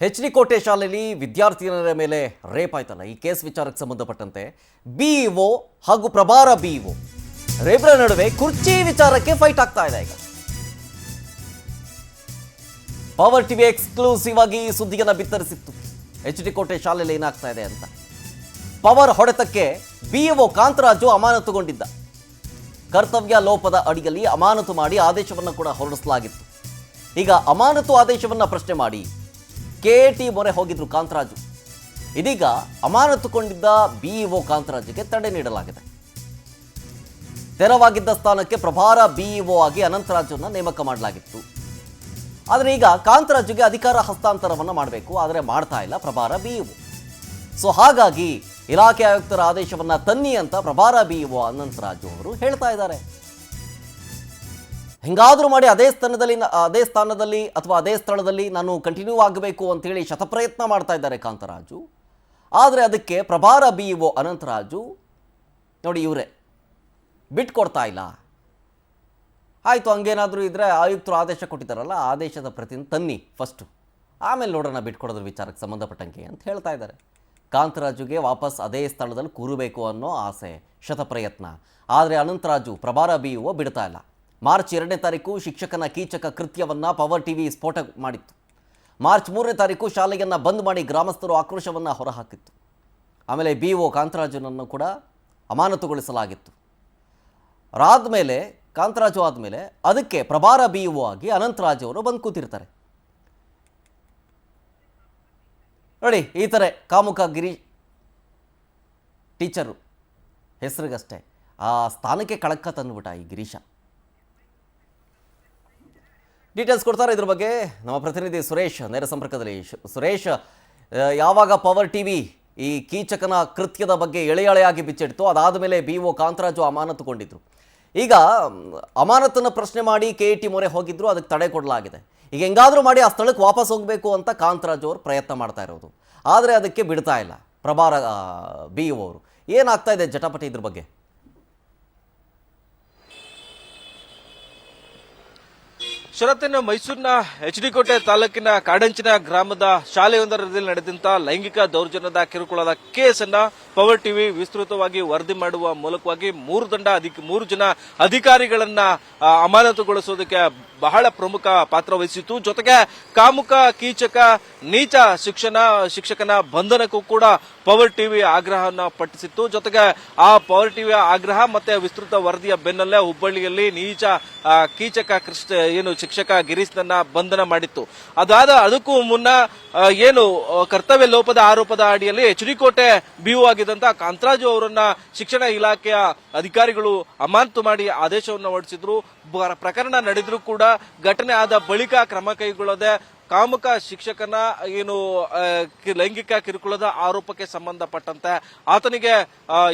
H D. ಕೋಟೆ ಶಾಲೆಯಲ್ಲಿ ವಿದ್ಯಾರ್ಥಿನಿಯರ ಮೇಲೆ ರೇಪ್ ಆಯ್ತಲ್ಲ, ಈ ಕೇಸ್ ವಿಚಾರಕ್ಕೆ ಸಂಬಂಧಪಟ್ಟಂತೆ ಬಿಇಒ ಹಾಗೂ ಪ್ರಭಾರ ಬಿಇಒ ರೇಪ್ರ ನಡುವೆ ಕುರ್ಚಿ ವಿಚಾರಕ್ಕೆ ಫೈಟ್ ಆಗ್ತಾ ಇದೆ. ಈಗ ಪವರ್ ಟಿವಿ ಎಕ್ಸ್ಕ್ಲೂಸಿವ್ ಆಗಿ ಸುದ್ದಿಯನ್ನು ಬಿತ್ತರಿಸಿತ್ತು. ಎಚ್.ಡಿ. ಕೋಟೆ ಶಾಲೆಯಲ್ಲಿ ಏನಾಗ್ತಾ ಇದೆ ಅಂತ. ಪವರ್ ಹೊಡೆತಕ್ಕೆ ಬಿಇಒ ಕಾಂತರಾಜು ಅಮಾನತುಗೊಂಡಿದ್ದ. ಕರ್ತವ್ಯ ಲೋಪದ ಅಡಿಯಲ್ಲಿ ಅಮಾನತು ಮಾಡಿ ಆದೇಶವನ್ನು ಕೂಡ ಹೊರಡಿಸಲಾಗಿತ್ತು. ಈಗ ಅಮಾನತು ಆದೇಶವನ್ನು ಪ್ರಶ್ನೆ ಮಾಡಿ ಕೆಟಿ ಮೊರೆ ಹೋಗಿದ್ರು ಕಾಂತರಾಜು. ಇದೀಗ ಅಮಾನತುಗೊಂಡಿದ್ದ ಬಿಇಒ ಕಾಂತರಾಜುಗೆ ತಡೆ ನೀಡಲಾಗಿದೆ. ತೆರವಾಗಿದ್ದ ಸ್ಥಾನಕ್ಕೆ ಪ್ರಭಾರ ಬಿಇಒ ಆಗಿ ಅನಂತರಾಜುನ ನೇಮಕ ಮಾಡಲಾಗಿತ್ತು. ಆದರೆ ಈಗ ಕಾಂತರಾಜುಗೆ ಅಧಿಕಾರ ಹಸ್ತಾಂತರವನ್ನು ಮಾಡಬೇಕು, ಆದರೆ ಮಾಡ್ತಾ ಇಲ್ಲ ಪ್ರಭಾರ ಬಿಇಒ. ಸೊ ಹಾಗಾಗಿ ಇಲಾಖೆ ಆಯುಕ್ತರ ಆದೇಶವನ್ನ ತನ್ನಿ ಅಂತ ಪ್ರಭಾರ ಬಿಇಒ ಅನಂತರಾಜು ಅವರು ಹೇಳ್ತಾ ಇದ್ದಾರೆ. ಹಿಂಗಾದ್ರೂ ಮಾಡಿ ಅದೇ ಸ್ಥಾನದಲ್ಲಿ ಅಥವಾ ಅದೇ ಸ್ಥಳದಲ್ಲಿ ನಾನು ಕಂಟಿನ್ಯೂ ಆಗಬೇಕು ಅಂತೇಳಿ ಶತಪ್ರಯತ್ನ ಮಾಡ್ತಾ ಇದ್ದಾರೆ ಕಾಂತರಾಜು. ಆದರೆ ಅದಕ್ಕೆ ಪ್ರಭಾರ ಬಿಇಒ ಅನಂತರಾಜು ನೋಡಿ ಇವರೇ ಬಿಟ್ಕೊಡ್ತಾ ಇಲ್ಲ. ಆಯಿತು, ಹಂಗೇನಾದರೂ ಇದ್ರೆ ಆಯುಕ್ತರು ಆದೇಶ ಕೊಟ್ಟಿದ್ದಾರಲ್ಲ, ಆದೇಶದ ಪ್ರತಿ ತನ್ನಿ ಫಸ್ಟು, ಆಮೇಲೆ ನೋಡೋಣ ಬಿಟ್ಕೊಡೋದ್ರ ವಿಚಾರಕ್ಕೆ ಸಂಬಂಧಪಟ್ಟಂಗೆ ಅಂತ ಹೇಳ್ತಾ ಇದ್ದಾರೆ. ಕಾಂತರಾಜುಗೆ ವಾಪಸ್ ಅದೇ ಸ್ಥಳದಲ್ಲಿ ಕೂರಬೇಕು ಅನ್ನೋ ಆಸೆ, ಶತಪ್ರಯತ್ನ. ಆದರೆ ಅನಂತರಾಜು ಪ್ರಭಾರ ಬಿಇಒ ಬಿಡ್ತಾ ಇಲ್ಲ. ಮಾರ್ಚ್ 2ನೇ ತಾರೀಕು ಶಿಕ್ಷಕನ ಕೀಚಕ ಕೃತ್ಯವನ್ನು ಪವರ್ ಟಿವಿ ಸ್ಫೋಟ ಮಾಡಿತ್ತು. ಮಾರ್ಚ್ 3ನೇ ತಾರೀಕು ಶಾಲೆಯನ್ನು ಬಂದ್ ಮಾಡಿ ಗ್ರಾಮಸ್ಥರು ಆಕ್ರೋಶವನ್ನು ಹೊರಹಾಕಿತ್ತು. ಆಮೇಲೆ ಬಿಇಒ ಕಾಂತರಾಜುನನ್ನು ಕೂಡ ಅಮಾನತುಗೊಳಿಸಲಾಗಿತ್ತು. ಅದಾದಮೇಲೆ ಕಾಂತರಾಜು ಆದಮೇಲೆ ಅದಕ್ಕೆ ಪ್ರಭಾರ ಬಿಇಒ ಆಗಿ ಅನಂತರಾಜು ಅವರು ಬಂದು ಕೂತಿರ್ತಾರೆ. ನೋಡಿ ಈ ಥರ ಕಾಮುಕ ಗಿರಿ ಟೀಚರು ಹೆಸರಿಗಷ್ಟೇ, ಆ ಸ್ಥಾನಕ್ಕೆ ಕಳಂಕ ತಂದುಬಿಟ್ಟ ಈ ಗಿರೀಶ. ಡೀಟೇಲ್ಸ್ ಕೊಡ್ತಾರೆ ಇದ್ರ ಬಗ್ಗೆ ನಮ್ಮ ಪ್ರತಿನಿಧಿ ಸುರೇಶ್ ನೇರ ಸಂಪರ್ಕದಲ್ಲಿ. ಸುರೇಶ್, ಯಾವಾಗ ಪವರ್ ಟಿವಿ ಈ ಕೀಚಕನ ಕೃತ್ಯದ ಬಗ್ಗೆ ಎಳೆಯಾಗಿ ಬಿಚ್ಚಿಡ್ತು, ಅದಾದ ಮೇಲೆ ಬಿಇಒ ಕಾಂತರಾಜು ಅಮಾನತುಗೊಂಡಿದ್ರು. ಈಗ ಅಮಾನತನ್ನು ಪ್ರಶ್ನೆ ಮಾಡಿ ಕೆಟಿ ಮೊರೆ ಹೋಗಿದ್ರು, ಅದಕ್ಕೆ ತಡೆ ಕೊಡಲಾಗಿದೆ. ಈಗ ಹೆಂಗಾದರೂ ಮಾಡಿ ಆ ಸ್ಥಳಕ್ಕೆ ವಾಪಸ್ ಹೋಗಬೇಕು ಅಂತ ಕಾಂತರಾಜು ಅವರು ಪ್ರಯತ್ನ ಮಾಡ್ತಾ ಇರೋದು, ಆದರೆ ಅದಕ್ಕೆ ಬಿಡ್ತಾ ಇಲ್ಲ ಪ್ರಭಾರ ಬಿಇಒ ಅವರು. ಏನಾಗ್ತಾ ಇದೆ ಜಟಾಪಟಿ ಇದ್ರ ಬಗ್ಗೆ? ಶರತ್ತಿನ ಮೈಸೂರಿನ ಎಚ್.ಡಿ. ಕೋಟೆ ತಾಲೂಕಿನ ಕಾಡಂಚಿನ ಗ್ರಾಮದ ಶಾಲೆಯೊಂದರಲ್ಲಿ ನಡೆದಂತ ಲೈಂಗಿಕ ದೌರ್ಜನ್ಯದ ಕಿರುಕುಳದ ಕೇಸನ್ನ ಪವರ್ ಟಿವಿ ವಿಸ್ತೃತವಾಗಿ ವರದಿ ಮಾಡುವ ಮೂಲಕವಾಗಿ 3 ಜನ ಅಧಿಕಾರಿಗಳನ್ನ ಅಮಾನತುಗೊಳಿಸೋದಕ್ಕೆ ಬಹಳ ಪ್ರಮುಖ ಪಾತ್ರ ವಹಿಸಿತ್ತು. ಜೊತೆಗೆ ಕಾಮುಕ ಕೀಚಕ ನೀಚ ಶಿಕ್ಷಕನ ಬಂಧನಕ್ಕೂ ಕೂಡ ಪವರ್ ಟಿವಿ ಆಗ್ರಹವನ್ನ ಪಟ್ಟಿಸಿತ್ತು. ಜೊತೆಗೆ ಆ ಪವರ್ ಟಿವಿಯ ಆಗ್ರಹ ಮತ್ತೆ ವಿಸ್ತೃತ ವರದಿಯ ಬೆನ್ನಲ್ಲೇ ಹುಬ್ಬಳ್ಳಿಯಲ್ಲಿ ನೀಚ ಕೀಚಕ ಶಿಕ್ಷಕ ಗಿರೀಶ್ನನ್ನ ಬಂಧನ ಮಾಡಿತ್ತು. ಅದಕ್ಕೂ ಮುನ್ನ ಏನು ಕರ್ತವ್ಯ ಲೋಪದ ಆರೋಪದ ಅಡಿಯಲ್ಲಿ ಎಚ್.ಡಿ. ಕೋಟೆ ಬಿಇಒ ಆಗಿದ್ದಂತ ಕಾಂತರಾಜು ಅವರನ್ನ ಶಿಕ್ಷಣ ಇಲಾಖೆಯ ಅಧಿಕಾರಿಗಳು ಅಮಾನತು ಮಾಡಿ ಆದೇಶವನ್ನು ಹೊರಡಿಸಿದ್ರು. ಪ್ರಕರಣ ನಡೆದ್ರೂ ಕೂಡ ಘಟನೆ ಆದ ಬಳಿಕ ಕ್ರಮ ಕೈಗೊಳ್ಳದೆ ಕಾಮುಕ ಶಿಕ್ಷಕನ ಲೈಂಗಿಕ ಕಿರುಕುಳದ ಆರೋಪಕ್ಕೆ ಸಂಬಂಧಪಟ್ಟಂತೆ ಆತನಿಗೆ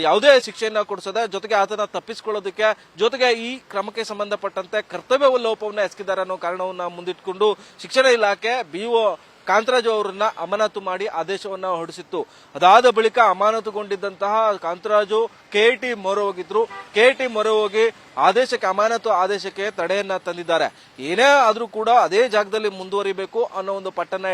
ಯಾವುದೇ ಶಿಕ್ಷೆಯನ್ನ ಕೊಡಿಸದೆ, ಜೊತೆಗೆ ಆತನ ತಪ್ಪಿಸಿಕೊಳ್ಳೋದಕ್ಕೆ, ಜೊತೆಗೆ ಈ ಕ್ರಮಕ್ಕೆ ಸಂಬಂಧಪಟ್ಟಂತೆ ಕರ್ತವ್ಯ ಲೋಪವನ್ನು ಎಸಗಿದ್ದಾರೆ ಅನ್ನೋ ಕಾರಣವನ್ನ ಮುಂದಿಟ್ಟುಕೊಂಡು ಶಿಕ್ಷಣ ಇಲಾಖೆ ಬಿಇಒ ಕಾಂತರಾಜು ಅವರನ್ನ ಅಮಾನತು ಮಾಡಿ ಆದೇಶವನ್ನ ಹೊರಡಿಸಿತ್ತು. ಅದಾದ ಬಳಿಕ ಅಮಾನತುಗೊಂಡಿದ್ದಂತಹ ಕಾಂತರಾಜು ಕೆಟಿ ಮೊರೆ ಹೋಗಿದ್ರು. ಕೆಟಿ ಮೊರೆ ಹೋಗಿ ಅಮಾನತು ಆದೇಶಕ್ಕೆ ತಡೆಯನ್ನ ತಂದಿದ್ದಾರೆ. ಏನೇ ಆದ್ರೂ ಕೂಡ ಅದೇ ಜಾಗದಲ್ಲಿ ಮುಂದುವರಿಬೇಕು ಅನ್ನೋ ಒಂದು ಪಟ್ಟನ್ನ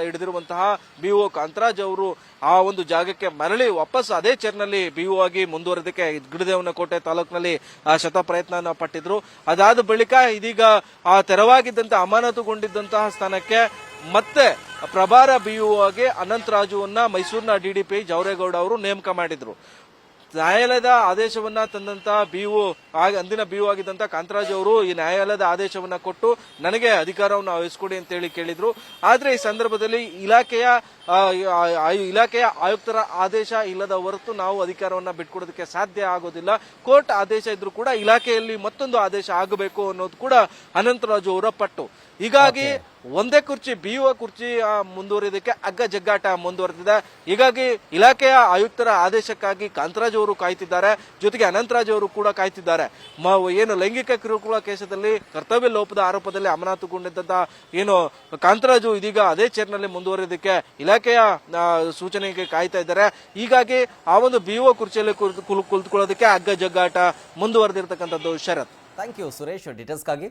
ಹಿಡಿದಿರುವಂತಹ ಬಿಇಒ ಕಾಂತರಾಜು ಅವರು ಆ ಒಂದು ಜಾಗಕ್ಕೆ ಮರಳಿ ವಾಪಸ್ ಅದೇ ಚೇರ್ನಲ್ಲಿ ಬಿಇಒ ಆಗಿ ಮುಂದುವರೆದಕ್ಕೆ ಗಿಡದೇವನಕೋಟೆ ತಾಲೂಕಿನಲ್ಲಿ ಶತ ಪ್ರಯತ್ನ ಪಟ್ಟಿದ್ರು. ಅದಾದ ಬಳಿಕ ಇದೀಗ ಆ ತೆರವಾಗಿದ್ದಂತಹ ಅಮಾನತುಗೊಂಡಿದ್ದಂತಹ ಸ್ಥಾನಕ್ಕೆ ಮತ್ತೆ ಪ್ರಭಾರ ಬಿಇಒ ಆಗಿ ಅನಂತರಾಜುವನ್ನ ಮೈಸೂರಿನ ಡಿಡಿಪಿ ಜವರೇಗೌಡ ಅವರು ನೇಮಕ ಮಾಡಿದ್ರು. ನ್ಯಾಯಾಲಯದ ಆದೇಶವನ್ನ ತಂದಂತಹ ಅಂದಿನ ಬಿಇಒ ಆಗಿದ್ದಂತ ಕಾಂತರಾಜು ಅವರು ಈ ನ್ಯಾಯಾಲಯದ ಆದೇಶವನ್ನ ಕೊಟ್ಟು ನನಗೆ ಅಧಿಕಾರವನ್ನು ವಹಿಸಿಕೊಡಿ ಅಂತೇಳಿ ಕೇಳಿದ್ರು. ಆದ್ರೆ ಈ ಸಂದರ್ಭದಲ್ಲಿ ಇಲಾಖೆಯ ಆಯುಕ್ತರ ಆದೇಶ ಇಲ್ಲದ ಹೊರತು ನಾವು ಅಧಿಕಾರವನ್ನ ಬಿಟ್ಕೊಡೋದಕ್ಕೆ ಸಾಧ್ಯ ಆಗೋದಿಲ್ಲ. ಕೋರ್ಟ್ ಆದೇಶ ಇದ್ರೂ ಕೂಡ ಇಲಾಖೆಯಲ್ಲಿ ಮತ್ತೊಂದು ಆದೇಶ ಆಗಬೇಕು ಅನ್ನೋದು ಕೂಡ ಅನಂತರಾಜು ಅವರ ಪಟ್ಟು. ಹೀಗಾಗಿ ಒಂದೇ ಕುರ್ಚಿ ಬಿಇಒ ಕುರ್ಚಿ ಮುಂದುವರಿಯೋದಕ್ಕೆ ಅಗ್ಗ ಜಗ್ಗಾಟ ಮುಂದುವರೆದಿದೆ. ಹೀಗಾಗಿ ಇಲಾಖೆಯ ಆಯುಕ್ತರ ಆದೇಶಕ್ಕಾಗಿ ಕಾಂತರಾಜು ಅವರು ಕಾಯ್ತಿದ್ದಾರೆ, ಜೊತೆಗೆ ಅನಂತರಾಜು ಅವರು ಕೂಡ ಕಾಯ್ತಿದ್ದಾರೆ. ಲೈಂಗಿಕ ಕಿರುಕುಳ ಕೇಸದಲ್ಲಿ ಕರ್ತವ್ಯ ಲೋಪದ ಆರೋಪದಲ್ಲಿ ಅಮಾನತುಗೊಂಡಿದ್ದಂತ ಕಾಂತರಾಜು ಇದೀಗ ಅದೇ ಚೇರ್ನಲ್ಲಿ ಮುಂದುವರಿಯೋದಕ್ಕೆ ಇಲಾಖೆಯ ಸೂಚನೆಗೆ ಕಾಯ್ತಾ ಇದ್ದಾರೆ. ಹೀಗಾಗಿ ಆ ಒಂದು ಬಿಇಒ ಕುರ್ಚಿಯಲ್ಲಿ ಕುಳಿತುಕೊಳ್ಳೋದಕ್ಕೆ ಅಗ್ಗ ಜಗ್ಗಾಟ ಮುಂದುವರೆದಿರ್ತಕ್ಕಂಥದ್ದು. ಶರತ್, ಥ್ಯಾಂಕ್ ಯು ಸುರೇಶ್ ಡೀಟೇಲ್ಸ್ಗಾಗಿ.